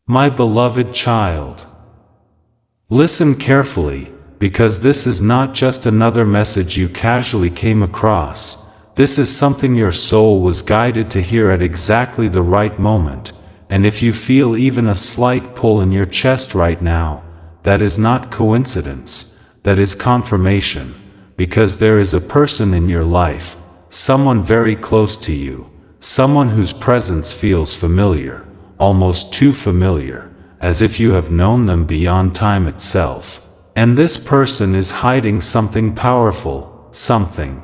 My beloved child, listen carefully, because this is not just another message you casually came across. This is something your soul was guided to hear at exactly the right moment, and if you feel even a slight pull in your chest right now, that is not coincidence, that is confirmation, because there is a person in your life, someone very close to you, someone whose presence feels familiar, almost too familiar, as if you have known them beyond time itself. And this person is hiding something powerful, something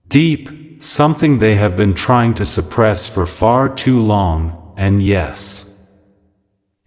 deep, something they have been trying to suppress for far too long, and yes,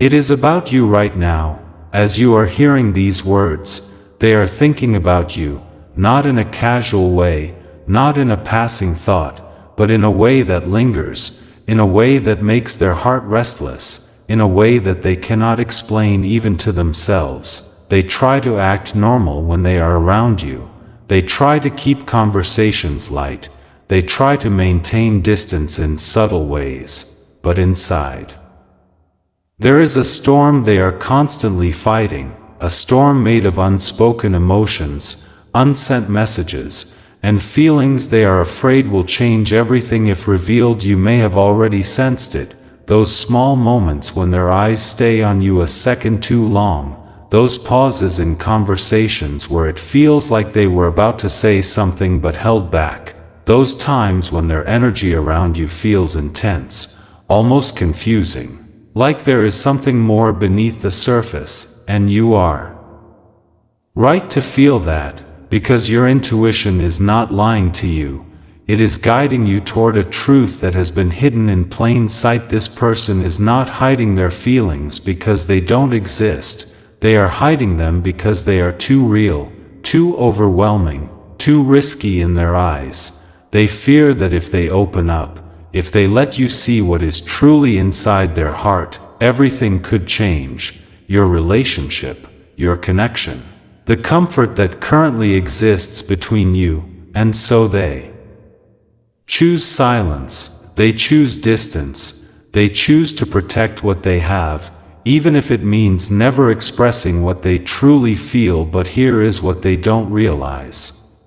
it is about you right now. As you are hearing these words, they are thinking about you, not in a casual way, not in a passing thought, but in a way that lingers, in a way that makes their heart restless, in a way that they cannot explain even to themselves. They try to act normal when they are around you. They try to keep conversations light. They try to maintain distance in subtle ways, but inside, there is a storm they are constantly fighting, a storm made of unspoken emotions, unsent messages, and feelings they are afraid will change everything if revealed. You may have already sensed it, those small moments when their eyes stay on you a second too long, those pauses in conversations where it feels like they were about to say something but held back, those times when their energy around you feels intense, almost confusing, like there is something more beneath the surface, and you are right to feel that, because your intuition is not lying to you. It is guiding you toward a truth that has been hidden in plain sight. This person is not hiding their feelings because they don't exist. They are hiding them because they are too real, too overwhelming, too risky in their eyes. They fear that if they open up, if they let you see what is truly inside their heart, everything could change. Your relationship, your connection, the comfort that currently exists between you, and so they choose silence, they choose distance, they choose to protect what they have, even if it means never expressing what they truly feel. But here is what they don't realize.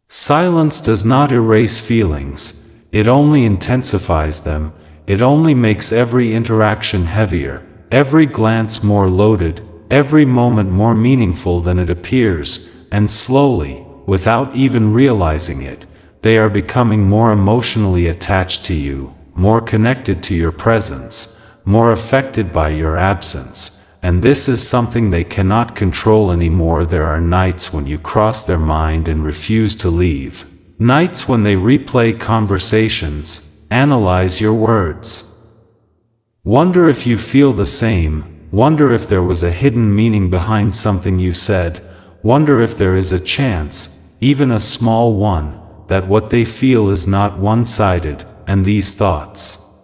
Silence does not erase feelings, it only intensifies them. It only makes every interaction heavier, every glance more loaded, every moment more meaningful than it appears, and slowly, without even realizing it, they are becoming more emotionally attached to you, more connected to your presence, more affected by your absence, and this is something they cannot control anymore. There are nights when you cross their mind and refuse to leave, nights when they replay conversations, analyze your words. Wonder if you feel the same, wonder if there was a hidden meaning behind something you said, wonder if there is a chance, even a small one, that what they feel is not one-sided, and these thoughts,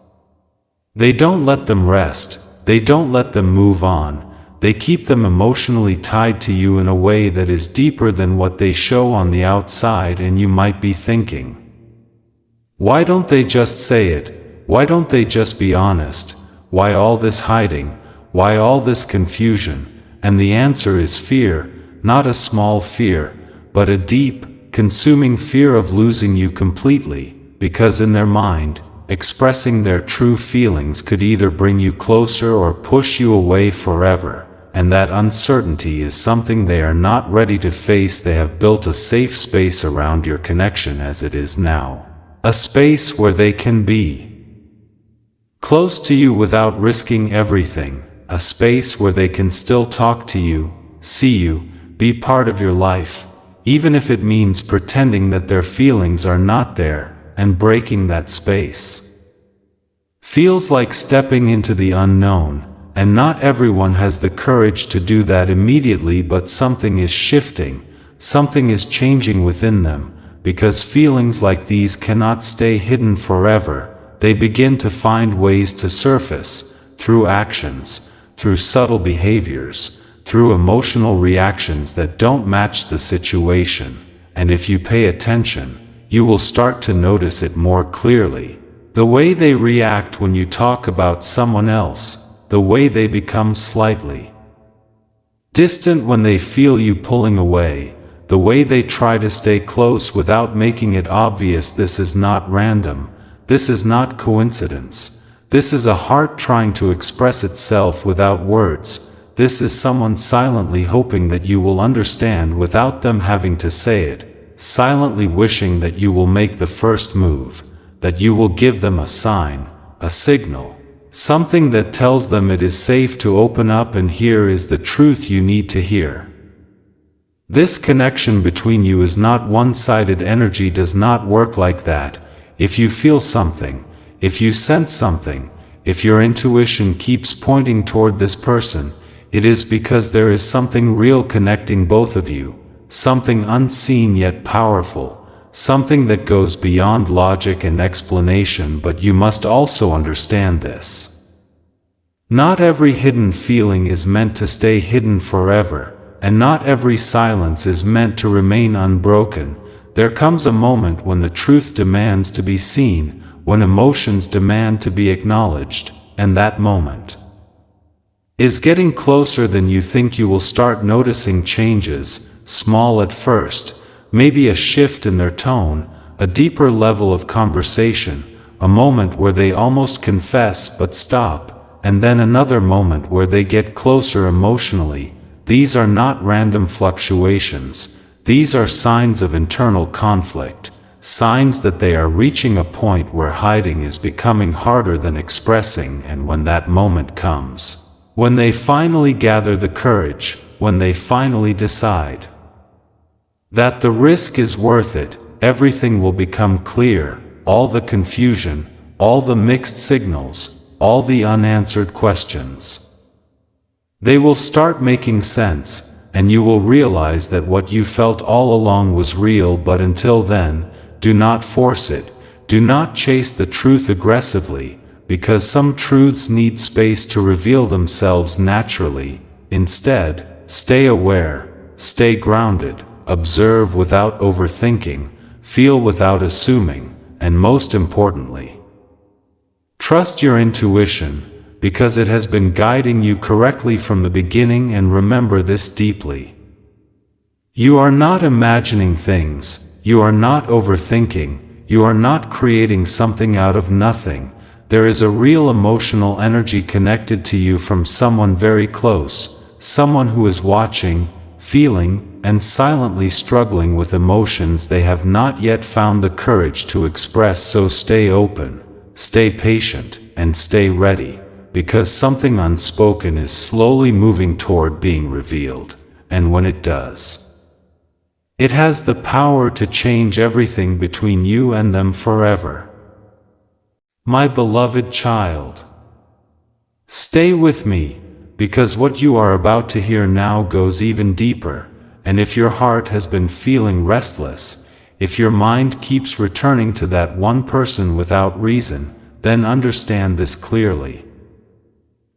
they don't let them rest, they don't let them move on, they keep them emotionally tied to you in a way that is deeper than what they show on the outside. And you might be thinking, why don't they just say it? Why don't they just be honest? Why all this hiding? Why all this confusion? And the answer is fear, not a small fear, but a deep, consuming fear of losing you completely, because in their mind, expressing their true feelings could either bring you closer or push you away forever, and that uncertainty is something they are not ready to face. They have built a safe space around your connection as it is now, a space where they can be close to you without risking everything, a space where they can still talk to you, see you, be part of your life, even if it means pretending that their feelings are not there. And breaking that space feels like stepping into the unknown, and not everyone has the courage to do that immediately. But something is shifting, something is changing within them, because feelings like these cannot stay hidden forever. They begin to find ways to surface, through actions, through subtle behaviors, through emotional reactions that don't match the situation. And if you pay attention, you will start to notice it more clearly. The way they react when you talk about someone else, the way they become slightly distant when they feel you pulling away, the way they try to stay close without making it obvious. This is not random, this is not coincidence, this is a heart trying to express itself without words, this is someone silently hoping that you will understand without them having to say it, silently wishing that you will make the first move, that you will give them a sign, a signal, something that tells them it is safe to open up and here is the truth you need to hear. This connection between you is not one-sided. Energy does not work like that. If you feel something, if you sense something, if your intuition keeps pointing toward this person, it is because there is something real connecting both of you, something unseen yet powerful, something that goes beyond logic and explanation. But you must also understand this. Not every hidden feeling is meant to stay hidden forever, and not every silence is meant to remain unbroken. There comes a moment when the truth demands to be seen, when emotions demand to be acknowledged, and that moment is getting closer than you think. You will start noticing changes, small at first, maybe a shift in their tone, a deeper level of conversation, a moment where they almost confess but stop, and then another moment where they get closer emotionally. These are not random fluctuations, these are signs of internal conflict, signs that they are reaching a point where hiding is becoming harder than expressing. And when that moment comes, when they finally gather the courage, when they finally decide that the risk is worth it, everything will become clear, all the confusion, all the mixed signals, all the unanswered questions. They will start making sense, and you will realize that what you felt all along was real. But until then, do not force it, do not chase the truth aggressively, because some truths need space to reveal themselves naturally. Instead, stay aware, stay grounded, observe without overthinking, feel without assuming, and most importantly, trust your intuition, because it has been guiding you correctly from the beginning. And remember this deeply. You are not imagining things, you are not overthinking, you are not creating something out of nothing. There is a real emotional energy connected to you from someone very close, someone who is watching, feeling, and silently struggling with emotions they have not yet found the courage to express. So stay open, stay patient, and stay ready, because something unspoken is slowly moving toward being revealed, and when it does, it has the power to change everything between you and them forever. My beloved child, stay with me, because what you are about to hear now goes even deeper. And if your heart has been feeling restless, if your mind keeps returning to that one person without reason, then understand this clearly.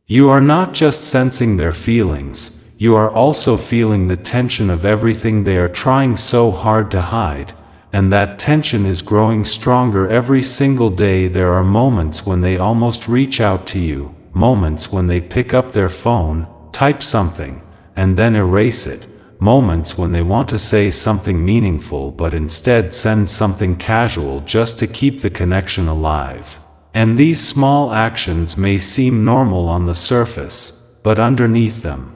You are not just sensing their feelings, you are also feeling the tension of everything they are trying so hard to hide, and that tension is growing stronger every single day. There are moments when they almost reach out to you, moments when they pick up their phone, type something, and then erase it. Moments when they want to say something meaningful but instead send something casual just to keep the connection alive. And these small actions may seem normal on the surface, but underneath them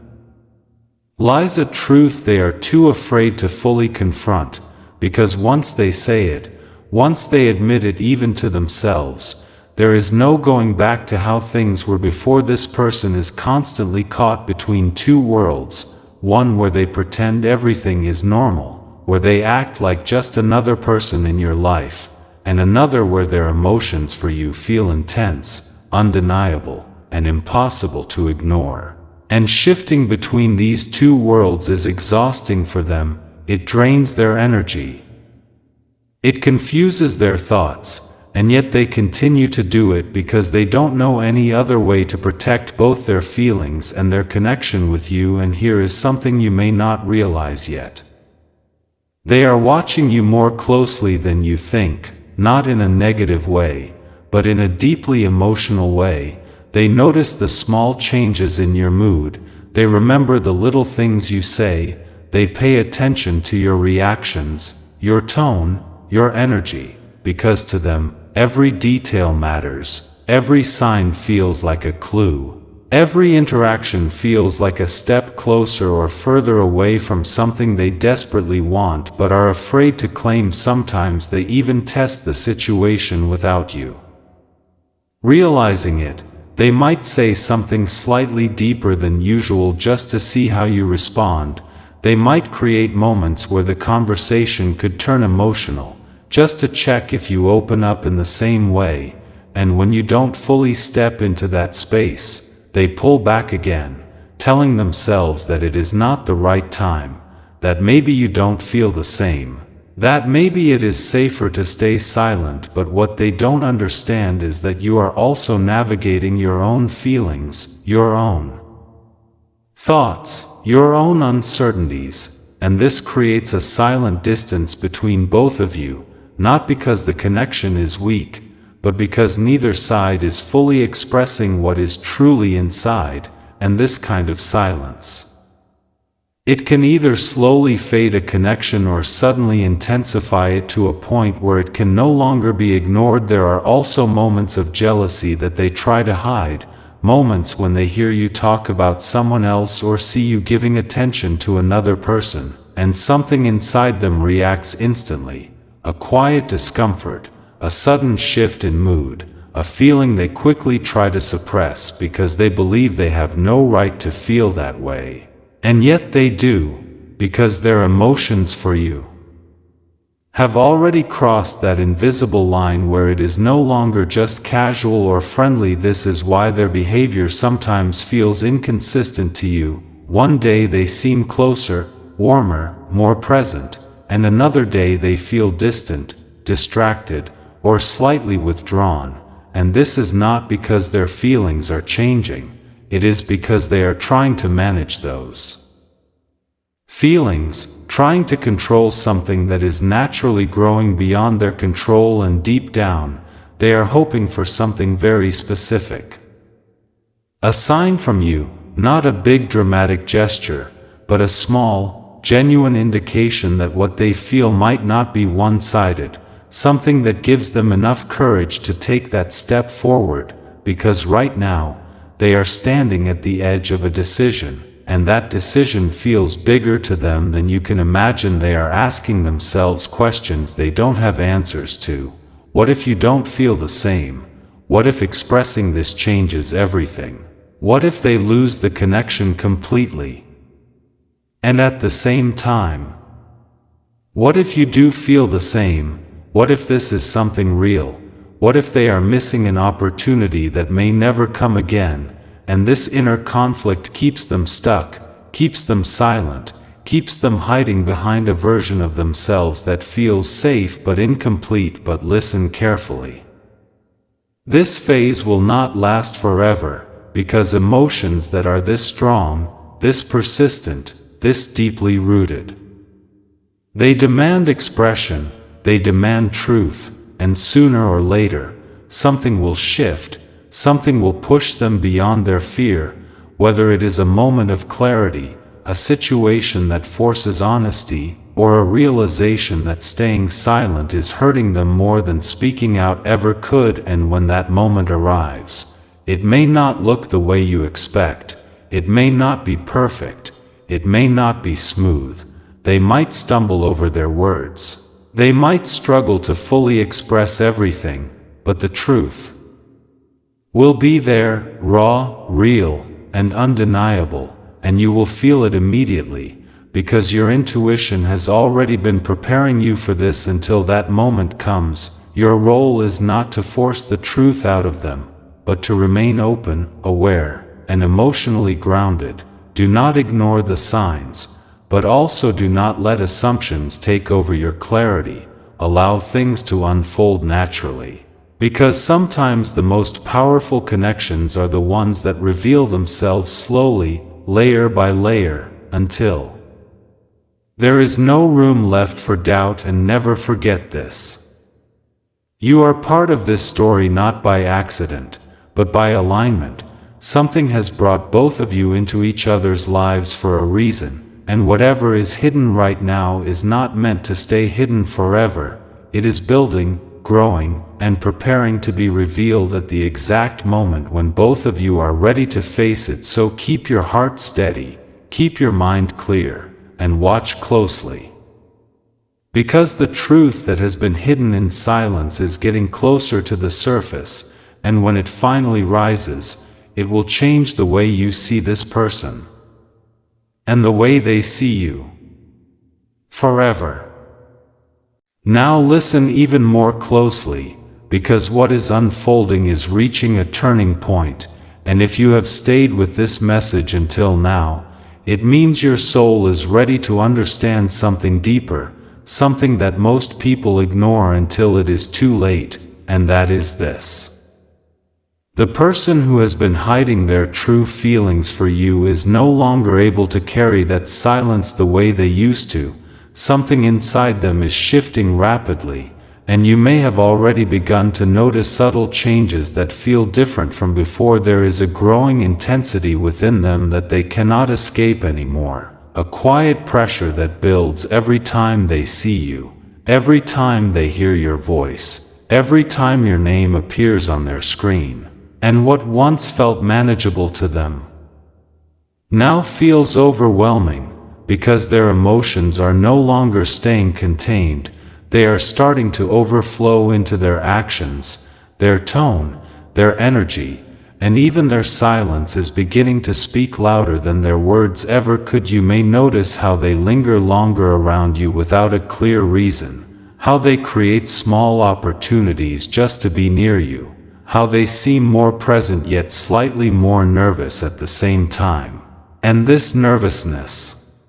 lies a truth they are too afraid to fully confront, because once they say it, once they admit it even to themselves, there is no going back to how things were before. This person is constantly caught between two worlds. One where they pretend everything is normal, where they act like just another person in your life, and another where their emotions for you feel intense, undeniable, and impossible to ignore. And shifting between these two worlds is exhausting for them. It drains their energy. It confuses their thoughts, and yet they continue to do it because they don't know any other way to protect both their feelings and their connection with you. And here is something you may not realize yet. They are watching you more closely than you think, not in a negative way, but in a deeply emotional way. They notice the small changes in your mood, they remember the little things you say, they pay attention to your reactions, your tone, your energy, because to them, every detail matters, every sign feels like a clue. Every interaction feels like a step closer or further away from something they desperately want but are afraid to claim. Sometimes they even test the situation without you realizing it. They might say something slightly deeper than usual just to see how you respond. They might create moments where the conversation could turn emotional, just to check if you open up in the same way, and when you don't fully step into that space, they pull back again, telling themselves that it is not the right time, that maybe you don't feel the same, that maybe it is safer to stay silent. But what they don't understand is that you are also navigating your own feelings, your own thoughts, your own uncertainties, and this creates a silent distance between both of you, not because the connection is weak, but because neither side is fully expressing what is truly inside. And this kind of silence, it can either slowly fade a connection or suddenly intensify it to a point where it can no longer be ignored. There are also moments of jealousy that they try to hide, moments when they hear you talk about someone else or see you giving attention to another person, and something inside them reacts instantly, a quiet discomfort, a sudden shift in mood, a feeling they quickly try to suppress because they believe they have no right to feel that way. And yet they do, because their emotions for you have already crossed that invisible line where it is no longer just casual or friendly. This is why their behavior sometimes feels inconsistent to you. One day they seem closer, warmer, more present, and another day they feel distant, distracted, or slightly withdrawn. And this is not because their feelings are changing, it is because they are trying to manage those feelings, trying to control something that is naturally growing beyond their control, and deep down, they are hoping for something very specific. A sign from you, not a big dramatic gesture, but a small, genuine indication that what they feel might not be one-sided, something that gives them enough courage to take that step forward, because right now, they are standing at the edge of a decision, and that decision feels bigger to them than you can imagine. They are asking themselves questions they don't have answers to. What if you don't feel the same? What if expressing this changes everything? What if they lose the connection completely? And at the same time, what if you do feel the same? What if this is something real? What if they are missing an opportunity that may never come again? And this inner conflict keeps them stuck, keeps them silent, keeps them hiding behind a version of themselves that feels safe but incomplete. But listen carefully. This phase will not last forever, because emotions that are this strong, this persistent, this deeply rooted, they demand expression, they demand truth, and sooner or later, something will shift, something will push them beyond their fear, whether it is a moment of clarity, a situation that forces honesty, or a realization that staying silent is hurting them more than speaking out ever could. And when that moment arrives, it may not look the way you expect, it may not be perfect, it may not be smooth. They might stumble over their words. They might struggle to fully express everything, but the truth will be there, raw, real, and undeniable, and you will feel it immediately, because your intuition has already been preparing you for this until that moment comes. Your role is not to force the truth out of them, but to remain open, aware, and emotionally grounded. Do not ignore the signs, but also do not let assumptions take over your clarity. Allow things to unfold naturally. Because sometimes the most powerful connections are the ones that reveal themselves slowly, layer by layer, until there is no room left for doubt. And never forget this. You are part of this story not by accident, but by alignment. Something has brought both of you into each other's lives for a reason, and whatever is hidden right now is not meant to stay hidden forever. It is building, growing, and preparing to be revealed at the exact moment when both of you are ready to face it. So keep your heart steady, keep your mind clear, and watch closely. Because the truth that has been hidden in silence is getting closer to the surface, and when it finally rises, it will change the way you see this person, and the way they see you, forever. Now listen even more closely, because what is unfolding is reaching a turning point, and if you have stayed with this message until now, it means your soul is ready to understand something deeper, something that most people ignore until it is too late, and that is this. The person who has been hiding their true feelings for you is no longer able to carry that silence the way they used to. Something inside them is shifting rapidly, and you may have already begun to notice subtle changes that feel different from before. There is a growing intensity within them that they cannot escape anymore, a quiet pressure that builds every time they see you, every time they hear your voice, every time your name appears on their screen. And what once felt manageable to them now feels overwhelming, because their emotions are no longer staying contained. They are starting to overflow into their actions, their tone, their energy, and even their silence is beginning to speak louder than their words ever could. You may notice how they linger longer around you without a clear reason, how they create small opportunities just to be near you, how they seem more present yet slightly more nervous at the same time. And this nervousness,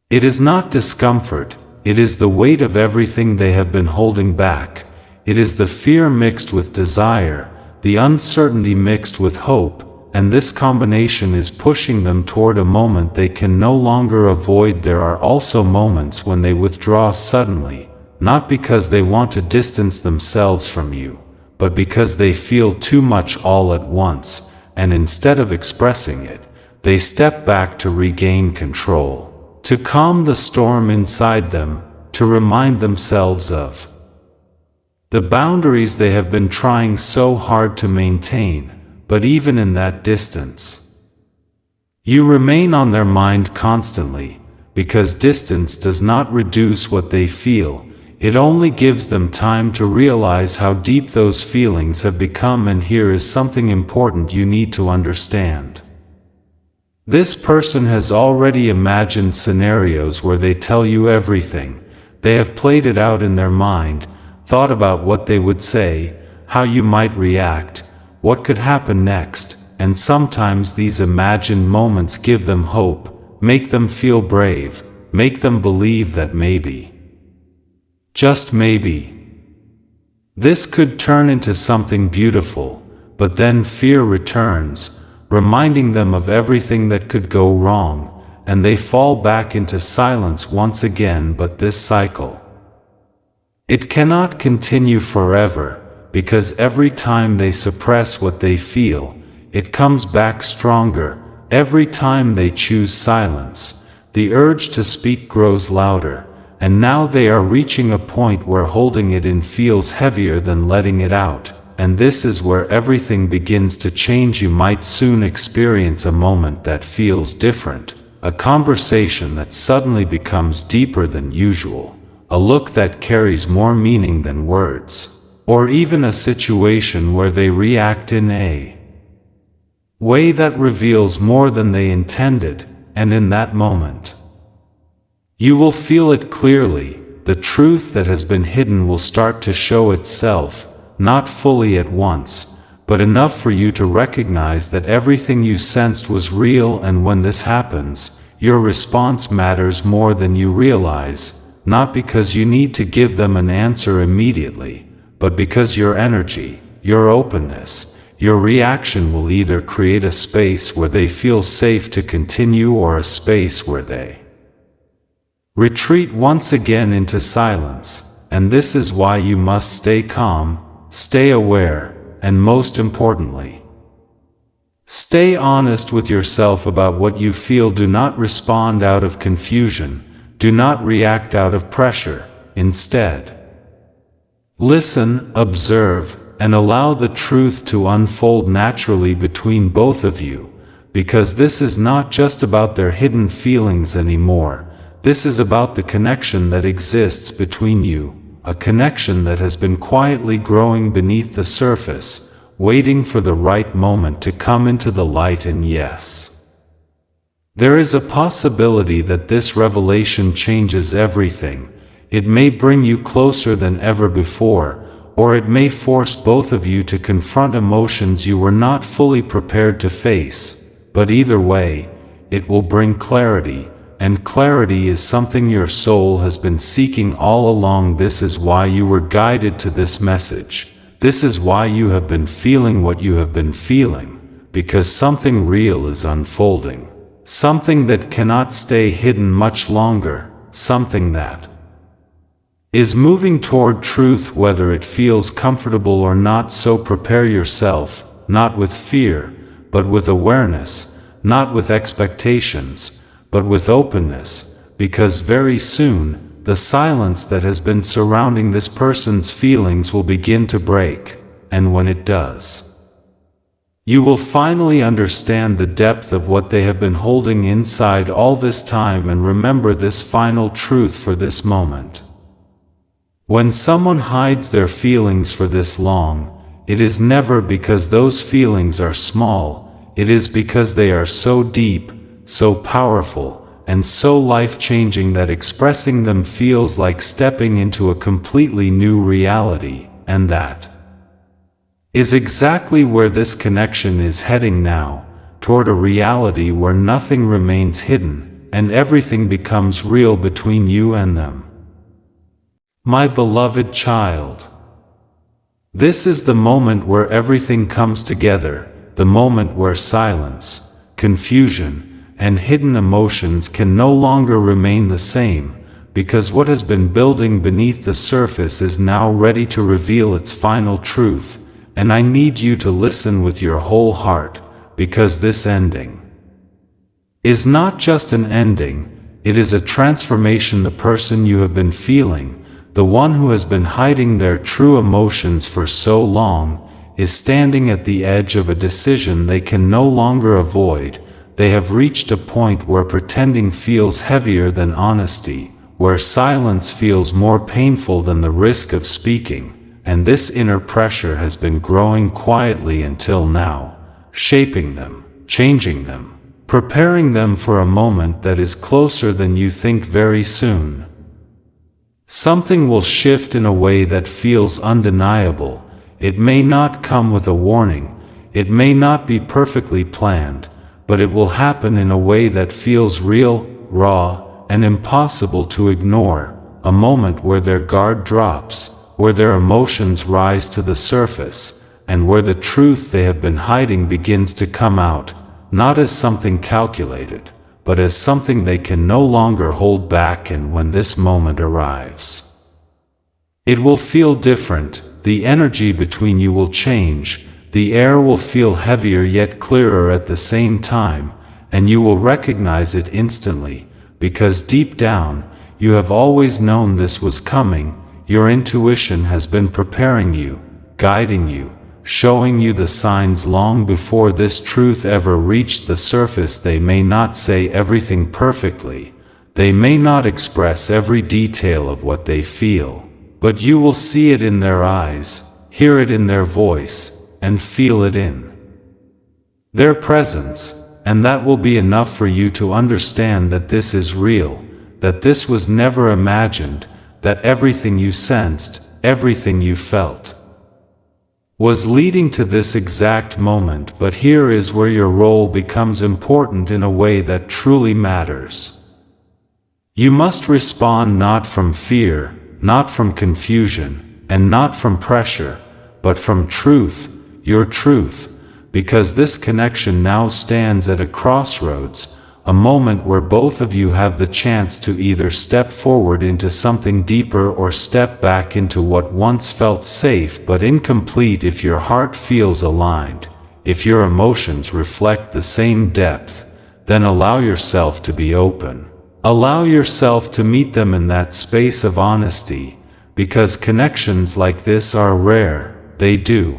it is not discomfort, it is the weight of everything they have been holding back. It is the fear mixed with desire, the uncertainty mixed with hope, and this combination is pushing them toward a moment they can no longer avoid. There are also moments when they withdraw suddenly, not because they want to distance themselves from you, but because they feel too much all at once, and instead of expressing it, they step back to regain control, to calm the storm inside them, to remind themselves of the boundaries they have been trying so hard to maintain. But even in that distance, you remain on their mind constantly, because distance does not reduce what they feel. It only gives them time to realize how deep those feelings have become. And here is something important you need to understand. This person has already imagined scenarios where they tell you everything. They have played it out in their mind, thought about what they would say, how you might react, what could happen next, and sometimes these imagined moments give them hope, make them feel brave, make them believe that maybe, just maybe, this could turn into something beautiful. But then fear returns, reminding them of everything that could go wrong, and they fall back into silence once again. But this cycle, it cannot continue forever, because every time they suppress what they feel, it comes back stronger. Every time they choose silence, the urge to speak grows louder. And now they are reaching a point where holding it in feels heavier than letting it out, and this is where everything begins to change. You might soon experience a moment that feels different, a conversation that suddenly becomes deeper than usual, a look that carries more meaning than words, or even a situation where they react in a way that reveals more than they intended. And in that moment, you will feel it clearly. The truth that has been hidden will start to show itself, not fully at once, but enough for you to recognize that everything you sensed was real. And when this happens, your response matters more than you realize, not because you need to give them an answer immediately, but because your energy, your openness, your reaction will either create a space where they feel safe to continue or a space where they retreat once again into silence. And this is why you must stay calm, stay aware, and most importantly, stay honest with yourself about what you feel. Do not respond out of confusion. Do not react out of pressure. Instead, listen, observe, and allow the truth to unfold naturally between both of you, because this is not just about their hidden feelings anymore. This is about the connection that exists between you, a connection that has been quietly growing beneath the surface, waiting for the right moment to come into the light. And yes, there is a possibility that this revelation changes everything. It may bring you closer than ever before, or it may force both of you to confront emotions you were not fully prepared to face. But either way, it will bring clarity, and clarity is something your soul has been seeking all along. This is why you were guided to this message. This is why you have been feeling what you have been feeling, because something real is unfolding. Something that cannot stay hidden much longer, something that is moving toward truth, whether it feels comfortable or not. So prepare yourself, not with fear, but with awareness, not with expectations, but with openness, because very soon, the silence that has been surrounding this person's feelings will begin to break, and when it does, you will finally understand the depth of what they have been holding inside all this time. And remember this final truth for this moment. When someone hides their feelings for this long, it is never because those feelings are small. It is because they are so deep, so powerful, and so life-changing that expressing them feels like stepping into a completely new reality. And that is exactly where this connection is heading now, toward a reality where nothing remains hidden, and everything becomes real between you and them. My beloved child, this is the moment where everything comes together, the moment where silence, confusion, and hidden emotions can no longer remain the same, because what has been building beneath the surface is now ready to reveal its final truth. And I need you to listen with your whole heart, because this ending is not just an ending, it is a transformation. The person you have been feeling, the one who has been hiding their true emotions for so long, is standing at the edge of a decision they can no longer avoid. They have reached a point where pretending feels heavier than honesty, where silence feels more painful than the risk of speaking. And this inner pressure has been growing quietly until now, shaping them, changing them, preparing them for a moment that is closer than you think. Very soon, something will shift in a way that feels undeniable. It may not come with a warning, it may not be perfectly planned, but it will happen in a way that feels real, raw, and impossible to ignore. A moment where their guard drops, where their emotions rise to the surface, and where the truth they have been hiding begins to come out, not as something calculated, but as something they can no longer hold back. And when this moment arrives, it will feel different. The energy between you will change, the air will feel heavier yet clearer at the same time, and you will recognize it instantly, because deep down, you have always known this was coming. Your intuition has been preparing you, guiding you, showing you the signs long before this truth ever reached the surface. They may not say everything perfectly, they may not express every detail of what they feel, but you will see it in their eyes, hear it in their voice, and feel it in their presence, and that will be enough for you to understand that this is real, that this was never imagined, that everything you sensed, everything you felt, was leading to this exact moment. But here is where your role becomes important in a way that truly matters. You must respond not from fear, not from confusion, and not from pressure, but from truth, your truth, because this connection now stands at a crossroads, a moment where both of you have the chance to either step forward into something deeper or step back into what once felt safe but incomplete. If your heart feels aligned, if your emotions reflect the same depth, then allow yourself to be open. Allow yourself to meet them in that space of honesty, because connections like this are rare. They do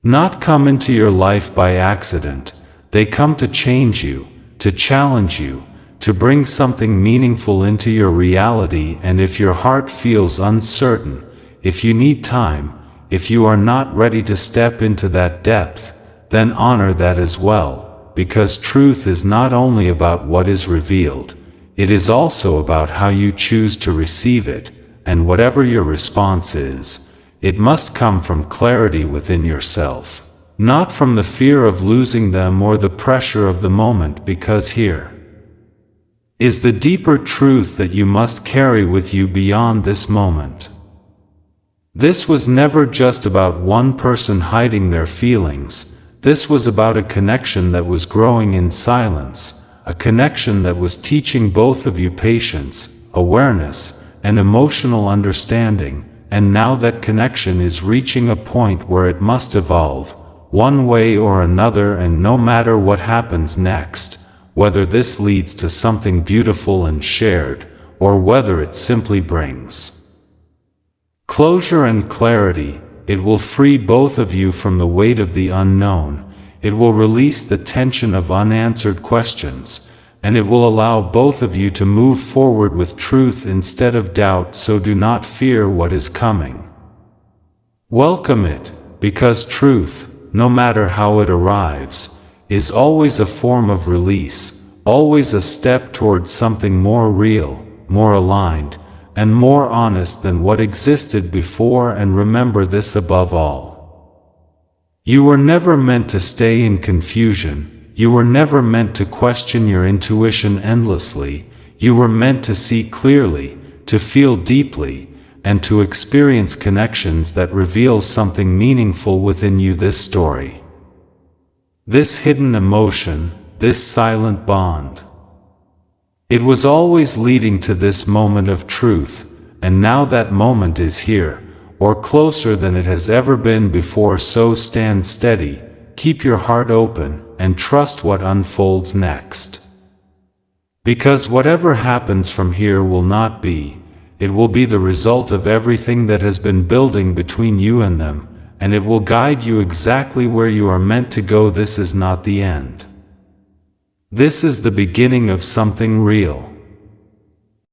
not come into your life by accident. They come to change you, to challenge you, to bring something meaningful into your reality. And if your heart feels uncertain, if you need time, if you are not ready to step into that depth, then honor that as well, because truth is not only about what is revealed, it is also about how you choose to receive it, and whatever your response is, it must come from clarity within yourself, not from the fear of losing them or the pressure of the moment, because here is the deeper truth that you must carry with you beyond this moment. This was never just about one person hiding their feelings. This was about a connection that was growing in silence, a connection that was teaching both of you patience, awareness, and emotional understanding. And now that connection is reaching a point where it must evolve, one way or another. And no matter what happens next, whether this leads to something beautiful and shared, or whether it simply brings closure and clarity, it will free both of you from the weight of the unknown. It will release the tension of unanswered questions, and it will allow both of you to move forward with truth instead of doubt. So do not fear what is coming. Welcome it, because truth, no matter how it arrives, is always a form of release, always a step towards something more real, more aligned, and more honest than what existed before. And remember this above all: you were never meant to stay in confusion. You were never meant to question your intuition endlessly. You were meant to see clearly, to feel deeply, and to experience connections that reveal something meaningful within you. This story, this hidden emotion, this silent bond, it was always leading to this moment of truth, and now that moment is here, or closer than it has ever been before. So stand steady, keep your heart open, and trust what unfolds next. Because whatever happens from here will not be, it will be the result of everything that has been building between you and them, and it will guide you exactly where you are meant to go. This is not the end. This is the beginning of something real.